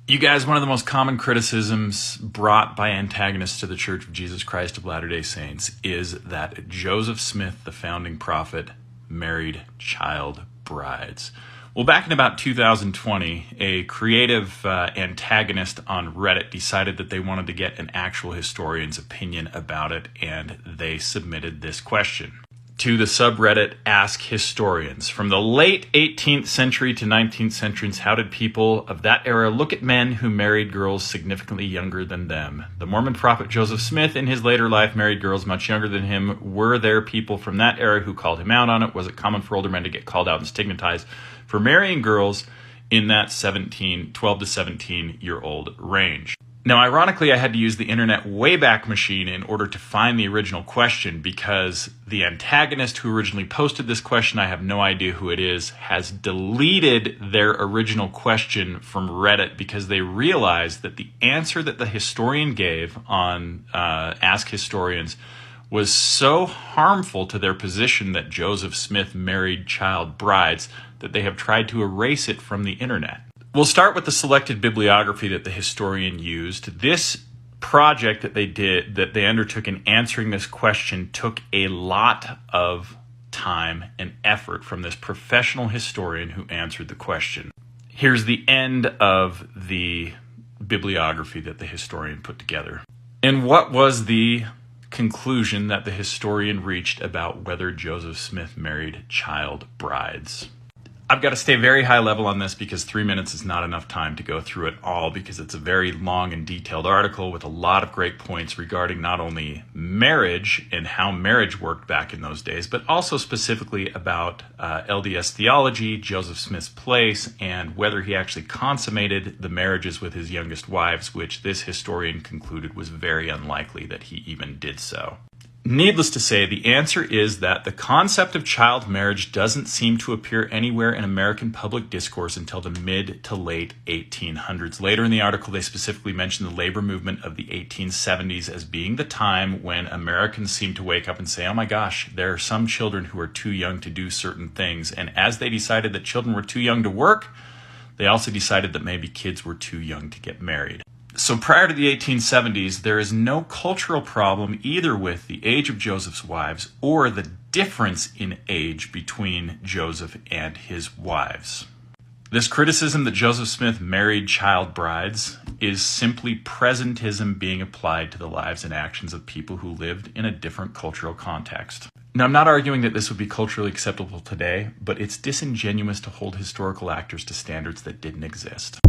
You guys, one of the most common criticisms brought by antagonists to the Church of Jesus Christ of Latter-day Saints is that Joseph Smith, the founding prophet, married child brides. Well, back in about 2020, a creative antagonist on Reddit decided that they wanted to get an actual historian's opinion about it, and they submitted this question to the subreddit AskHistorians. From the late 18th century to 19th centuries, how did people of that era look at men who married girls significantly younger than them? The Mormon prophet Joseph Smith in his later life married girls much younger than him. Were there people from that era who called him out on it? Was it common for older men to get called out and stigmatized for marrying girls in that 12 to 17-year-old range? Now, ironically, I had to use the Internet Wayback Machine in order to find the original question, because the antagonist who originally posted this question, I have no idea who it is, has deleted their original question from Reddit because they realized that the answer that the historian gave on Ask Historians was so harmful to their position that Joseph Smith married child brides that they have tried to erase it from the Internet. We'll start with the selected bibliography that the historian used. This project that they undertook in answering this question took a lot of time and effort from this professional historian who answered the question. Here's the end of the bibliography that the historian put together. And what was the conclusion that the historian reached about whether Joseph Smith married child brides? I've got to stay very high level on this because 3 minutes is not enough time to go through it all, because it's a very long and detailed article with a lot of great points regarding not only marriage and how marriage worked back in those days, but also specifically about LDS theology, Joseph Smith's place, and whether he actually consummated the marriages with his youngest wives, which this historian concluded was very unlikely that he even did so. Needless to say, the answer is that the concept of child marriage doesn't seem to appear anywhere in American public discourse until the mid to late 1800s. Later in the article, they specifically mention the labor movement of the 1870s as being the time when Americans seem to wake up and say, oh my gosh, there are some children who are too young to do certain things. And as they decided that children were too young to work, they also decided that maybe kids were too young to get married. So prior to the 1870s, there is no cultural problem either with the age of Joseph's wives or the difference in age between Joseph and his wives. This criticism that Joseph Smith married child brides is simply presentism being applied to the lives and actions of people who lived in a different cultural context. Now, I'm not arguing that this would be culturally acceptable today, but it's disingenuous to hold historical actors to standards that didn't exist.